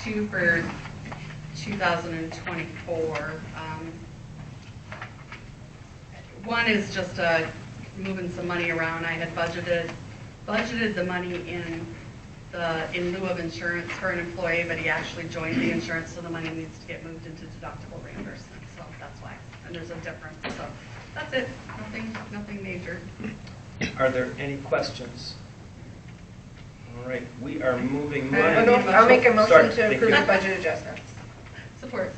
two for 2024. One is just moving some money around. I had budgeted the money in lieu of insurance for an employee, but he actually joined the insurance, so the money needs to get moved into deductible reimbursement. So that's why, and there's a difference. So that's it. Nothing major. Are there any questions? All right, we are moving money. I'll make a motion to approve the budget adjustments. Support.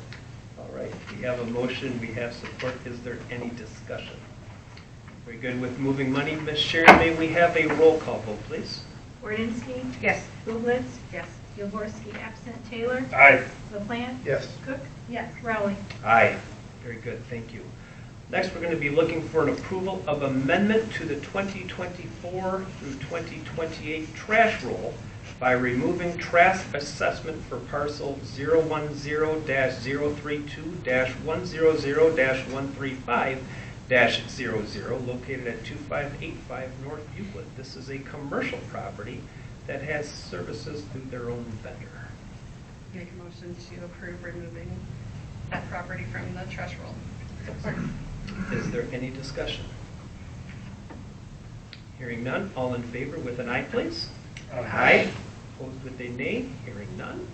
All right, we have a motion, we have support. Is there any discussion? Very good with moving money. Ms. Sharon, may we have a roll call vote, please? Wardinski? Yes. Bublitz? Yes. Yilborski absent. Taylor? Aye. LaPlante? Yes. Cook? Yes. Rowley? Aye. Very good, thank you. Next, we're going to be looking for an approval of amendment to the 2024 through 2028 trash roll by removing trash assessment for parcel 010-032-100-135-00 located at 2585 North Euclid. This is a commercial property that has services through their own vendor. Make a motion to approve removing that property from the trash roll. Support. Is there any discussion? Hearing none, all in favor with an aye, please. Aye. Opposed with a nay. Hearing none.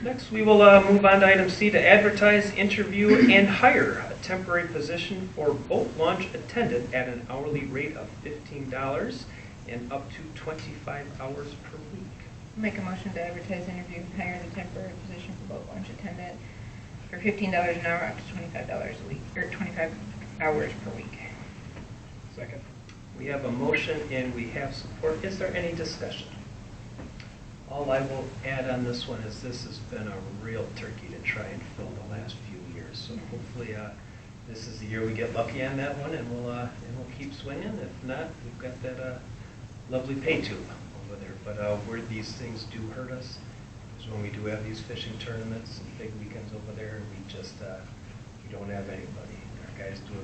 Next, we will move on to item C, to advertise, interview, and hire a temporary position for boat launch attendant at an hourly rate of $15 and up to 25 hours per week. Make a motion to advertise, interview, and hire the temporary position for boat launch attendant for $15 an hour up to $25 a week, or 25 hours per week. Second. We have a motion and we have support. Is there any discussion? All I will add on this one is this has been a real turkey to try and fill the last few years. So hopefully this is the year we get lucky on that one, and we'll keep swinging. If not, we've got that lovely pay tube over there. But where these things do hurt us is when we do have these fishing tournaments and big weekends over there, and we just we don't have anybody. Our guys do a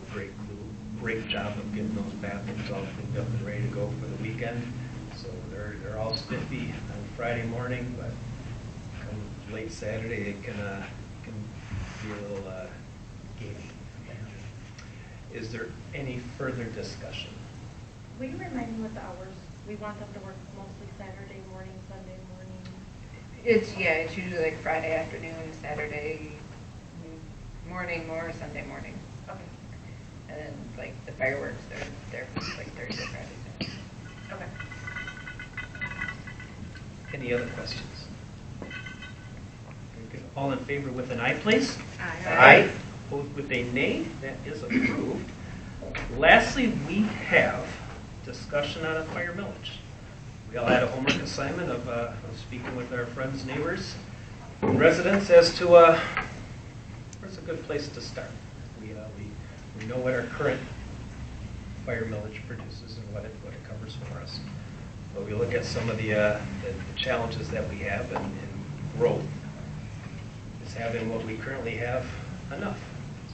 great job of getting those bathrooms all cleaned up and ready to go for the weekend. So they're all spiffy on Friday morning, but come late Saturday it can be a little gamey. Is there any further discussion? Will you remind me what the hours? We want them to work mostly Saturday morning, Sunday morning. It's usually like Friday afternoon, Saturday morning, or Sunday morning. Okay. And then like the fireworks, they're like Thursday, Friday. Okay. Any other questions? Very good. All in favor with an aye, please? Aye. Aye. Opposed with a nay? That is approved. Lastly, we have discussion on a fire millage. We all had a homework assignment of speaking with our friends, neighbors, and residents as to where's a good place to start. We know what our current fire millage produces and what it covers for us. But we look at some of the challenges that we have in growth. Is having what we currently have enough?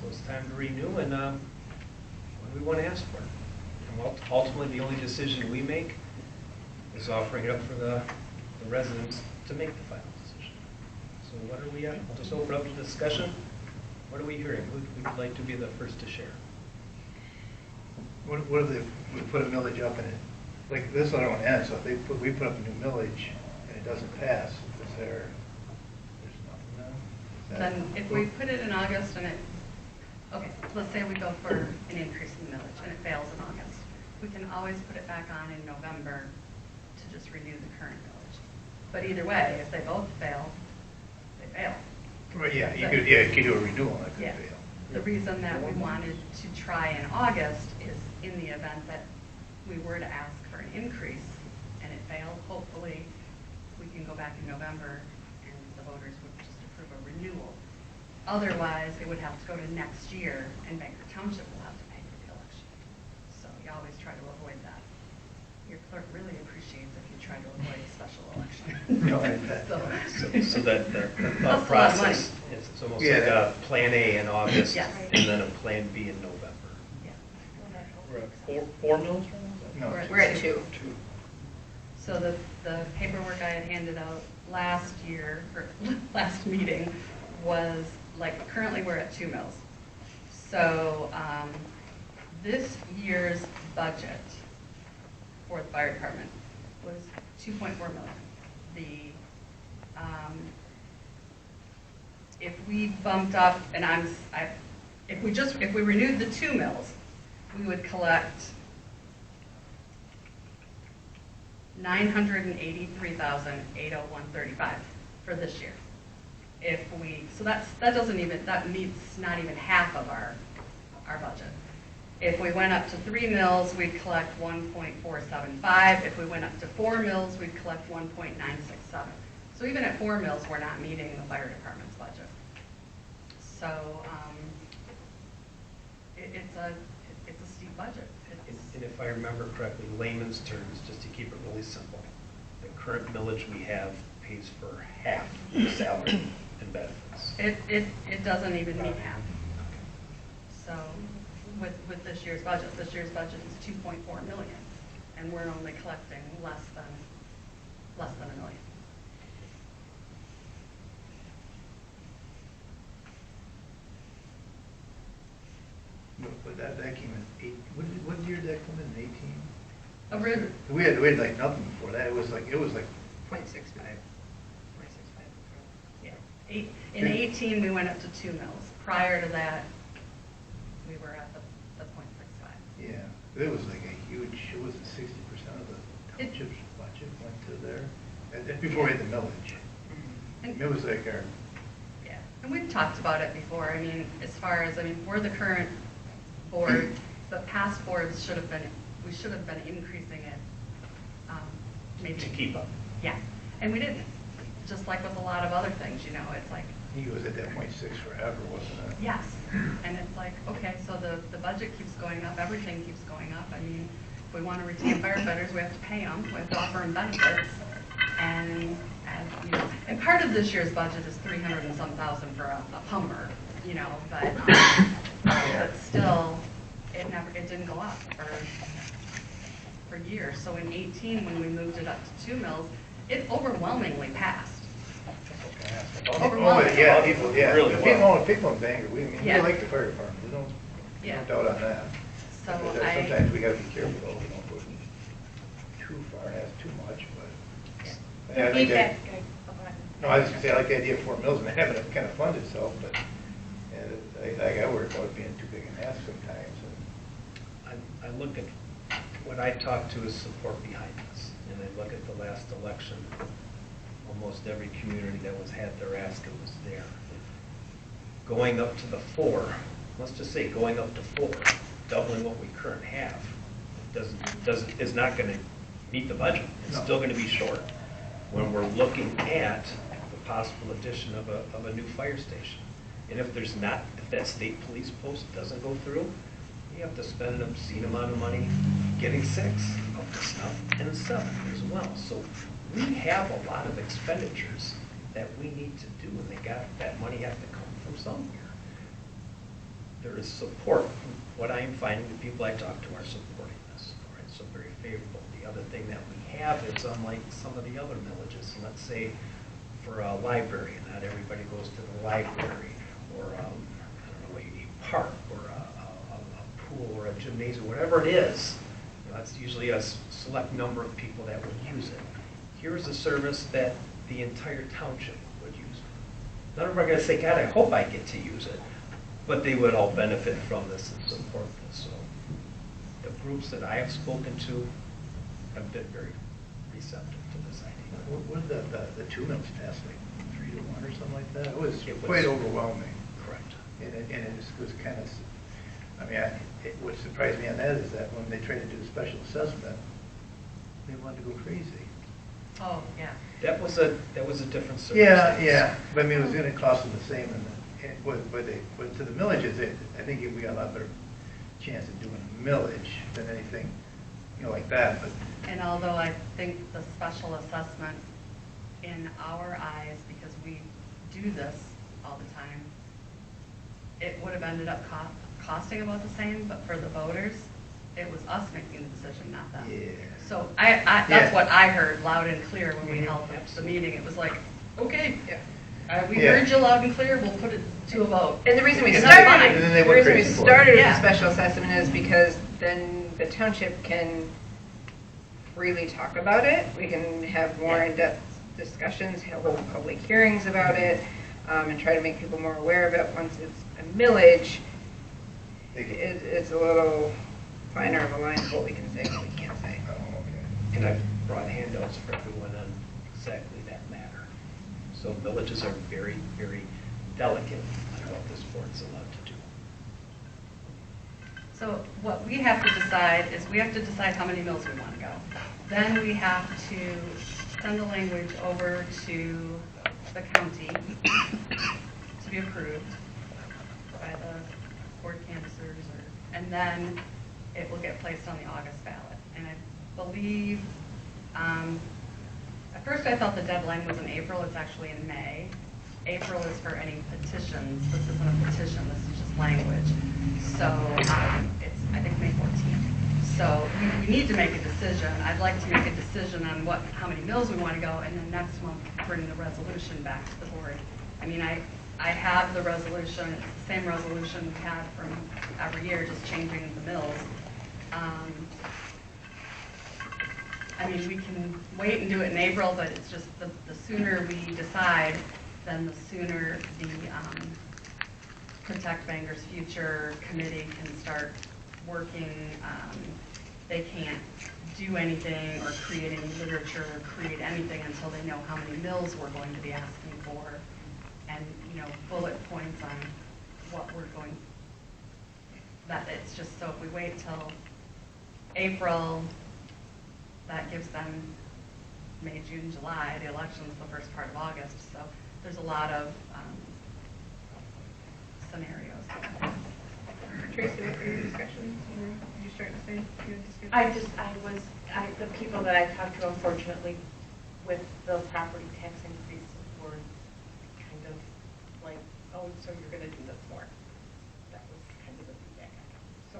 So it's time to renew, and what do we want to ask for? And ultimately, the only decision we make is offering it up for the residents to make the final decision. So what are we at? I'll just open up to discussion. What are we hearing? Who would like to be the first to share? What if we put a millage up in it? Like this one don't end, so if we put up a new millage and it doesn't pass, there's nothing now? Then if we put it in August and okay, let's say we go for an increase in the millage and it fails in August. We can always put it back on in November to just renew the current millage. But either way, if they both fail, they fail. Well, yeah, you could do a renewal, that could fail. The reason that we wanted to try in August is in the event that we were to ask for an increase and it failed, hopefully we can go back in November and the voters would just approve a renewal. Otherwise, it would have to go to next year and Bangor Township will have to pay for the election. So you always try to avoid that. Your clerk really appreciates if you try to avoid a special election. So that the thought process is almost like a plan A in August, Yes. and then a plan B in November. Yeah. We're at four mills right now? No. We're at We're at two. So the paperwork I had handed out last year, or last meeting, was, like, currently we're at 2 mills. So this year's budget for the fire department was 2.4 million. If we bumped up, and if we renewed the 2 mills, we would collect $983,801.35 for this year. That meets not even half of our budget. If we went up to 3 mills, we'd collect 1.475. If we went up to 4 mills, we'd collect 1.967. So even at 4 mills, we're not meeting the fire department's budget. So it's a steep budget. And if I remember correctly, layman's terms, just to keep it really simple, the current millage we have pays for half the salary and benefits. It doesn't even meet half. So with this year's budget is 2.4 million, and we're only collecting less than $1 million. But that came in what year did that come in 18? We had like nothing before that. It was like 0.65. Yeah. In 18, we went up to 2 mills. Prior to that, we were at the 0.65. Yeah, it was like a huge. It was 60% of the township's budget went to there. And before we had the millage, And- it was like our. Yeah, and we've talked about it before. I mean, we're the current board, but past boards we should have been increasing it, maybe. To keep up. Yeah, and we didn't. Just like with a lot of other things, it's like, He was at that 0.6 forever, wasn't it? yes. And it's like, okay, so the budget keeps going up, everything keeps going up. I mean, if we want to retain firefighters, we have to pay them, we have to offer them benefits. And part of this year's budget is 300 and some thousand for a Hummer, but still, it didn't go up for years. So in 18, when we moved it up to 2 mills, it overwhelmingly passed. Oh, yeah, people, yeah. Really well. People in Bangor, we Yeah. like the fire department. We don't doubt on that. So But sometimes we gotta be careful, though. We don't go too far and ask too much, but. I think that. Feedback's good. No, I was gonna say, I like the idea of 4 mills and having it kind of fund itself, but I worry about it being too big an ask sometimes. I look at, what I talk to is support behind this, and I look at the last election, almost every community that had their ask, it was there. Going up to the 4, let's just say going up to 4, doubling what we currently have, is not going to meet the budget. It's No. still going to be short. When we're looking at the possible addition of a new fire station, and if that state police post doesn't go through, you have to spend an obscene amount of money getting 6 up to snuff and 7 as well. So we have a lot of expenditures that we need to do, and that money has to come from somewhere. There is support. What I am finding, the people I talk to are supporting this. All right, so very favorable. The other thing that we have is, unlike some of the other villages, let's say for a library, not everybody goes to the library, or I don't know, a park, or a pool, or a gymnasium, whatever it is. That's usually a select number of people that would use it. Here's a service that the entire township would use. None of them are going to say, God, I hope I get to use it. But they would all benefit from this and support this. So the groups that I have spoken to have been very receptive to this idea. What did the 2 mills pass, like 3-1 or something like that? It was It was- quite overwhelming. Correct. And it was kind of, what surprised me on that is that when they tried to do the special assessment, they wanted to go crazy. Oh, yeah. That was a different circumstance. Yeah, but I mean, it was gonna cost them the same, but to the villages, I think we got a lot better chance of doing a millage than anything, like that, but. And although I think the special assessment, in our eyes, because we do this all the time, it would have ended up costing about the same, but for the voters, it was us making the decision, not them. Yeah. So Yeah. that's what I heard loud and clear when we Mhm. held the meeting. It was like, okay, we Yeah. heard you loud and clear, we'll put it to a vote. And the reason we And that's started, fine. And then they the went reason we crazy for it. started with Yeah. the special assessment is because then the township can freely talk about it. We can have more Yeah. in-depth discussions, hold public hearings about it, and try to make people more aware of it. Once it's a millage, it's a little finer of a line of what we can say and what we can't say. Oh, okay. And I've brought handouts for everyone on exactly that matter. So villages are very, very delicate on what this board's allowed to do. So what we have to decide is we have to decide how many mills we want to go. Then we have to send the language over to the county to be approved by the board canvassers, and then it will get placed on the August ballot. And I believe, at first I thought the deadline was in April, it's actually in May. April is for any petitions. This isn't a petition, this is just language. So it's, I think, May 14th. So we need to make a decision. I'd like to make a decision on how many mills we want to go, and then next month bring the resolution back to the board. I mean, I have the resolution, it's the same resolution we had from every year, just changing the mills. I mean, we can wait and do it in April, but it's just the sooner we decide, then the sooner the Protect Bangor's Future committee can start working. They can't do anything or create any literature or create anything until they know how many mills we're going to be asking for, and, you know, bullet points on what we're going. That it's just, so if we wait till April, that gives them May, June, July. The election's the first part of August, so there's a lot of scenarios. Tracy, what were your discussions? Did you start to say? You had discussions? The people that I talked to, unfortunately, with the property tax increase were kind of like, oh, so you're gonna do this more. That was kind of the feedback I got. So,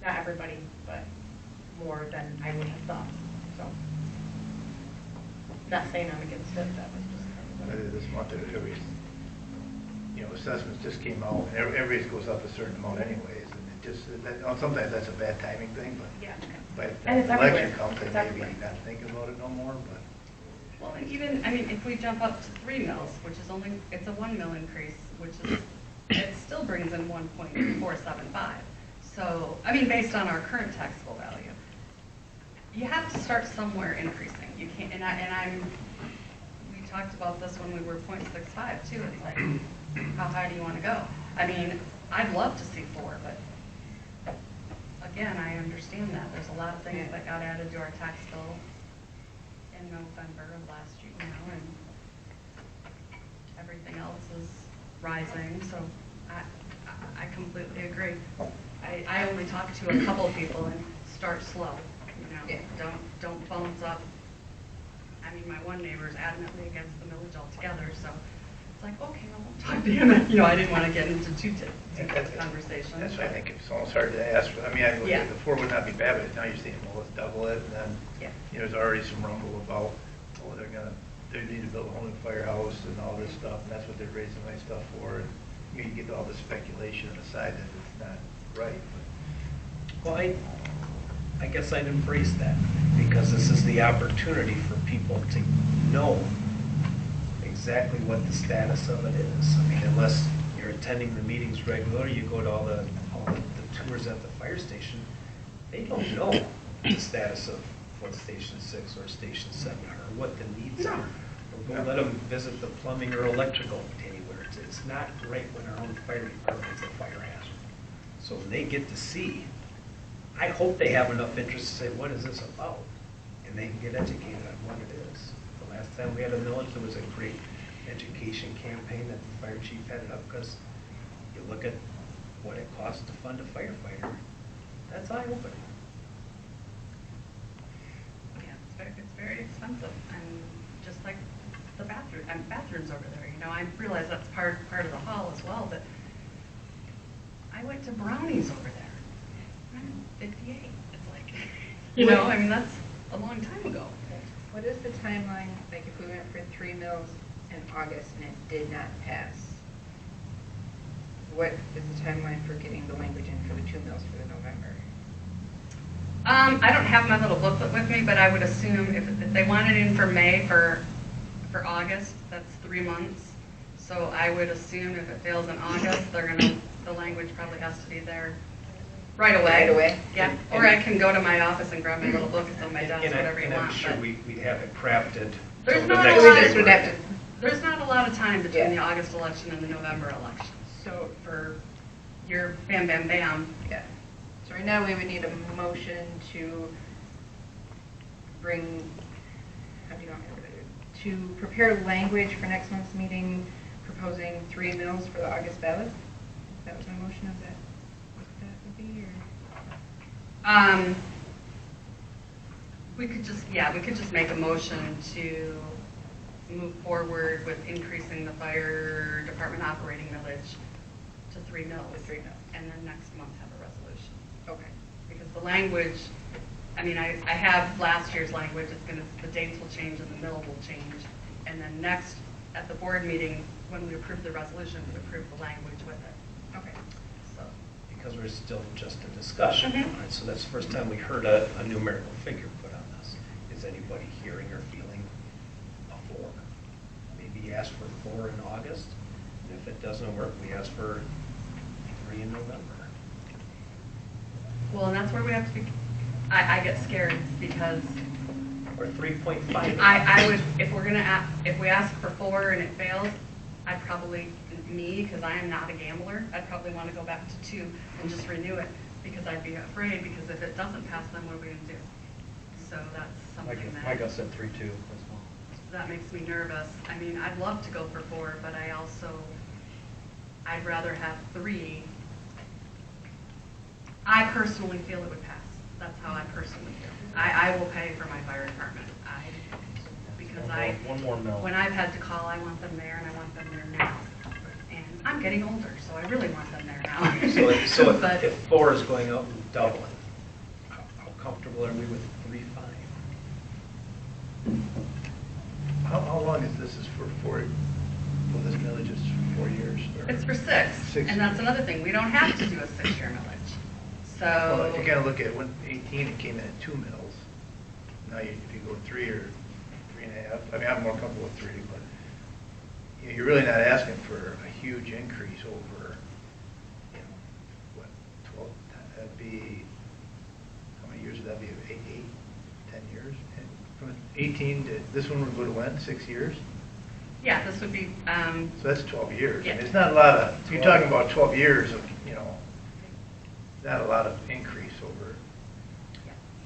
not everybody, but more than I would have thought, so. Not saying I'm against it, that was just kind of what. This month, assessments just came out, and everybody's goes up a certain amount anyways, and it just, sometimes that's a bad timing thing, but Yeah. by the And time it's the election everywhere. comes, they It's may be everywhere. not thinking about it no more, but. Well, and even, I mean, if we jump up to 3 mills, which is only, it's a 1 mill increase, which is, it still brings in 1.475. So, I mean, based on our current taxable value, you have to start somewhere increasing. You can't, we talked about this when we were 0.65 too. It's like, how high do you want to go? I mean, I'd love to see 4, but again, I understand that. There's a lot of things that got added to our tax bill in November of last year, and everything else is rising, so I completely agree. I only talked to a couple of people, and start slow, don't bones up. I mean, my one neighbor is adamantly against the millage altogether, so it's like, okay, I won't talk to him. I didn't want to get into too much conversation. That's why I think it's almost hard to ask. I mean, Yeah. the 4 would not be bad, but now you're saying, well, let's double it, and then, Yeah. there's already some rumble about, oh, they need to build a whole new firehouse and all this stuff, and that's what they're raising my stuff for. And you get all the speculation aside that it's not right. Well, I guess I'd embrace that, because this is the opportunity for people to know exactly what the status of it is. I mean, unless you're attending the meetings regularly, you go to all the tours at the fire station, they don't know the status of what Station 6 or Station 7 are, or what the needs are. Or go let them visit the plumbing or electrical anywhere. It's not right when our own fire department's a fire hazard. So when they get to see, I hope they have enough interest to say, what is this about? And they can get educated on what it is. The last time we had a millage, there was a great education campaign that the fire chief headed up, because you look at what it costs to fund a firefighter, that's eye-opening. Yeah, it's very expensive, and just like the bathrooms over there, I realize that's part of the hall as well, but I went to Brownies over there. I'm 58. It's like, you know, I mean, that's a long time ago. What is the timeline, like if we went for 3 mills in August and it did not pass? What is the timeline for getting the language in for the 2 mills for the November? I don't have my little booklet with me, but I would assume if they want it in for May for August, that's 3 months. So I would assume if it fails in August, the language probably has to be there right away. Right away? Yeah, or I can go to my office and grab my little book, it's on my desk, And whatever you I'm want. sure but we'd have it crafted. There's till the not a next lot We of- just would have to, There's not a lot of time between Yeah. the August election and the November election. So for your bam, bam, bam, yeah. So right now, we would need a motion to bring, how do you want me to word it? To prepare language for next month's meeting, proposing 3 mills for the August ballot? That was my motion, is that what that would be, or? we could just make a motion to move forward with increasing the fire department operating millage to 3 mills. To 3 mills. And then next month have a resolution. Okay. Because the language, I mean, I have last year's language, the dates will change and the mill will change. And then next, at the board meeting, when we approve the resolution, we approve the language with it. Okay. So, Because we're still just a discussion. Mhm. Right? So that's the first time we heard a numerical figure put on this. Is anybody hearing or feeling a 4? Maybe ask for 4 in August. And if it doesn't work, we ask for 3 in November. well, and that's where we have to be, I get scared because Or 3.5. I would, if we're gonna, if we ask for 4 and it fails, I'd probably, because I am not a gambler, I'd probably want to go back to 2 and just renew it, because I'd be afraid, because if it doesn't pass, then what are we gonna do? So that's something My gut that, said 3-2 as well. that makes me nervous. I mean, I'd love to go for 4, but I'd rather have 3. I personally feel it would pass. That's how I personally feel. I will pay for my fire department. Because One more mill. when I've had to call, I want them there and I want them there now. And I'm getting older, so I really want them there now. So But- if 4 is going up and doubling, how comfortable are we with 3.5? How long is this? Is for 4, well, this millage is for 4 years? or- It's for 6, 6. and that's another thing. We don't have to do a 6-year millage. Well, if So, you kind of look at when 18, it came in at 2 mills. Now, if you go 3 or 3.5, I mean, I'm more comfortable with 3, but you're really not asking for a huge increase over, what, 12, that'd be, how many years would that be? 8, 10 years? And from 18 to, this one would go to when, 6 years? yeah, this would be, So that's 12 years. Yeah. And it's not a lot of, you're talking about 12 years of, not a lot of increase over.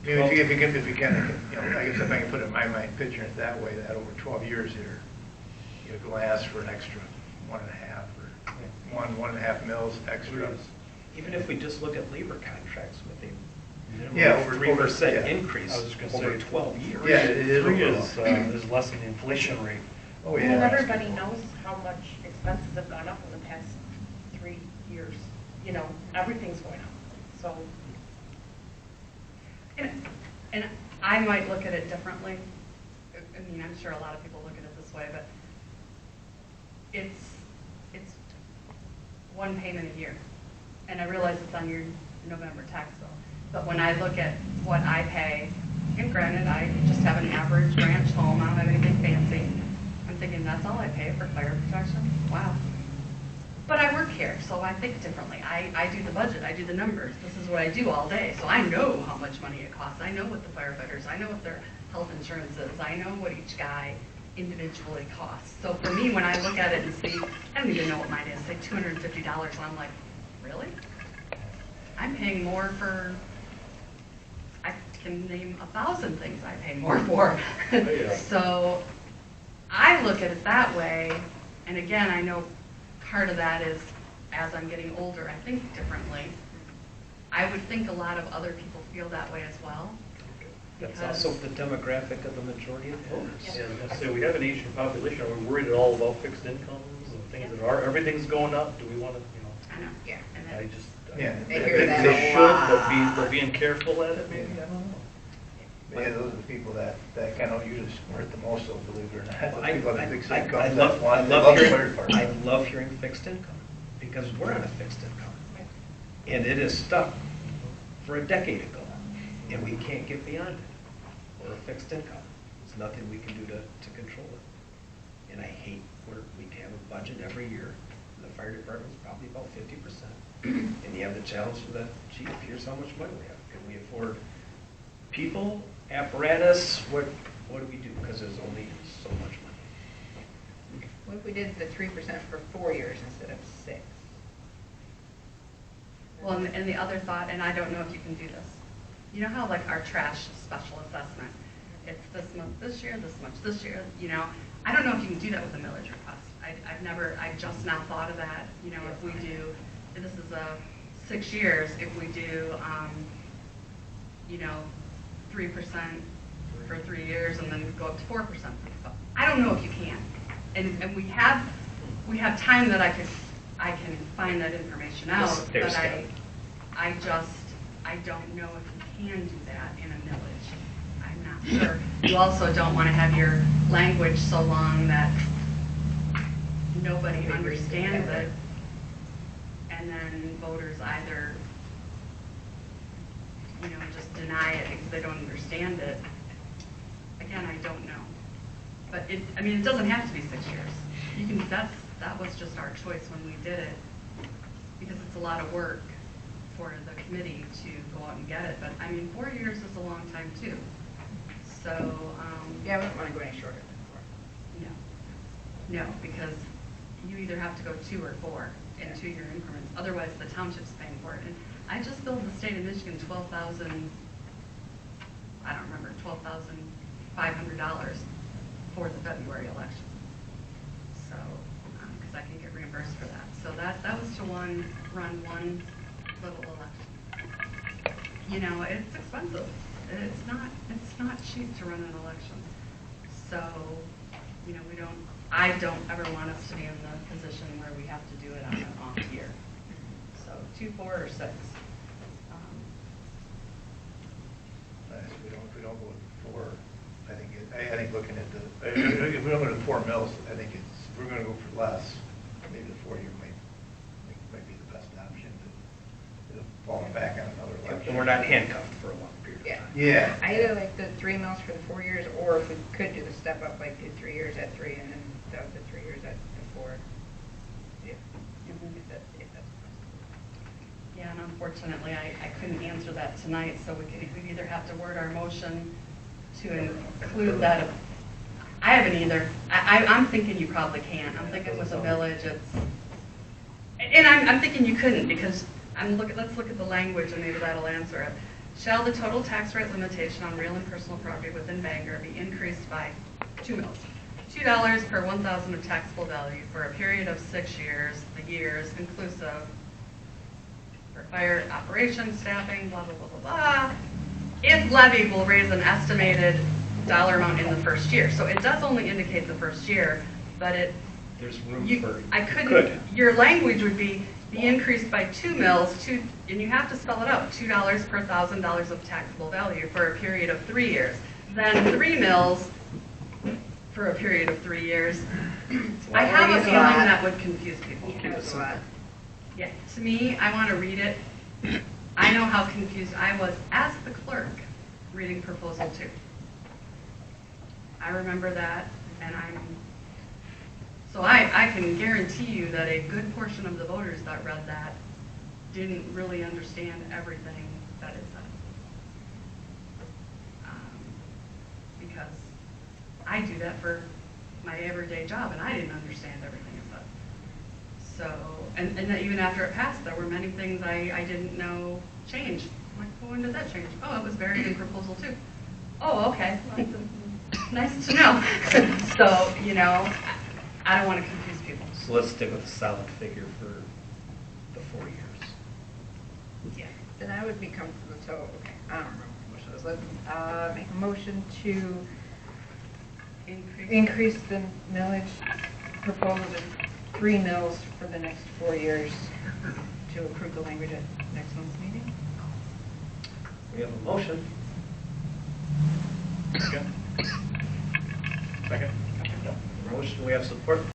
I mean, if you can, I guess if I can put it in my mind, picture it that way, that over 12 years you're going to ask for an extra 1.5 or 1.5 mils extras. Even if we just look at labor contracts with a minimum Yeah, of over- 3% yeah. increase I was just over gonna say, 12 years. Yeah, it is 3 overall. is less than the inflation rate. Oh, Well, yeah. everybody knows how much expenses have gone up in the past 3 years. Everything's going up, so. and I might look at it differently. I mean, I'm sure a lot of people look at it this way, but it's one payment a year. And I realize it's on your November tax bill. But when I look at what I pay, and granted, I just have an average ranch home, I don't have anything fancy. I'm thinking, that's all I pay for fire protection? Wow. But I work here, so I think differently. I do the budget, I do the numbers. This is what I do all day, so I know how much money it costs. I know what the firefighters, I know what their health insurance is. I know what each guy individually costs. So for me, when I look at it and see, I don't even know what mine is, say $250, and I'm like, really? I'm paying more for, I can name 1,000 things I pay more for. So I look at it that way, and again, I know part of that is, as I'm getting older, I think differently. I would think a lot of other people feel that way as well. That's because- also the demographic of the majority of voters. Yeah, so we have an aging population. Are we worried at all about fixed incomes and things that are, everything's going up? Do we want to, I know. Yeah. And I then- just, Yeah. I hear that They a should, lot. but they're being careful at it, maybe, I don't know. Yeah, those are the people that kind of usually hurt the most, though, believe it or not. The I people that fix I income, love, that's one, I they love love the hearing, fire I department. love hearing fixed income, because we're on a fixed income. And it is stuck for a decade ago, and we can't get beyond it. We're a fixed income. There's nothing we can do to control it. And I hate where we have a budget every year, and the fire department's probably about 50%. And you have the challenge of the, gee, here's how much money we have. Can we afford people, apparatus, what do we do? Because there's only so much money. What if we did the 3% for 4 years instead of 6? Well, and the other thought, and I don't know if you can do this, you know how like our trash special assessment, it's this much this year, this much this year, you know, I don't know if you can do that with a millage request. I've just now thought of that, you know, if we do, this is 6 years, if we do, you know, 3% for 3 years and then go up to 4%. I don't know if you can. And we have time that I can find that information out, Yes, there's but that. I don't know if you can do that in a millage. I'm not sure. You also don't want to have your language so long that nobody understands it, and then voters either, you know, just deny it because they don't understand it. Again, I don't know. But I mean, it doesn't have to be 6 years. You can, that was just our choice when we did it, because it's a lot of work for the committee to go out and get it. But I mean, 4 years is a long time too. So, Yeah, we don't want to go any shorter than 4. no, because you either have to go 2 or 4 in 2-year increments. Otherwise, the township's paying for it. And I just billed the state of Michigan $12,000, I don't remember, $12,500 for the February election. So, because I can get reimbursed for that. So that was to run one little election. You know, it's expensive. It's not cheap to run an election. So, you know, I don't ever want us to be in the position where we have to do it on an off year. So 2, 4, or 6. If we don't go with 4, I think looking at if we don't go to 4 mills, I think if we're going to go for less, maybe the 4-year might be the best option to fall back on another election. And we're not handcuffed for a long period of Yeah. time. Yeah. I either like the 3 mills for the 4 years, or if we could do the step up, like do 3 years at 3 and then the 3 years at 4. If that's Yeah, and unfortunately, I couldn't answer that tonight, so we'd either have to word our motion to include that. I haven't either. I'm thinking you probably can't. I'm thinking with a village, and I'm thinking you couldn't, because let's look at the language and maybe that'll answer it. Shall the total tax rate limitation on real and personal property within Bangor be increased by 2 mills? $2 per 1,000 of taxable value for a period of 6 years, the years inclusive for fire operations, staffing, blah, blah, blah, blah, blah. If levied, will raise an estimated dollar amount in the first year. So it does only indicate the first year, but There's room for. I could. couldn't, your language would be increased by 2 mills, and you have to spell it out, $2 per $1,000 of taxable value for a period of 3 years. Then 3 mills for a period of 3 years. I have a feeling that would confuse people. Keep it simple. Yeah, to me, I want to read it. I know how confused I was as the clerk reading proposal 2. I remember that, and so I can guarantee you that a good portion of the voters that read that didn't really understand everything that it said. Because I do that for my everyday job, and I didn't understand everything it said. So, and then even after it passed, there were many things I didn't know changed. I'm like, well, when did that change? Oh, it was buried in proposal 2. Oh, okay. Well, nice to know. So, you know, I don't want to confuse people. So let's stick with a solid figure for the 4 years. Yeah. Then I would be comfortable, so, okay, I don't remember what the motion was. Let's make a motion to increase the millage proposal to 3 mills for the next 4 years to approve the language at next month's meeting. We have a motion. Second? Second? Motion, we have support.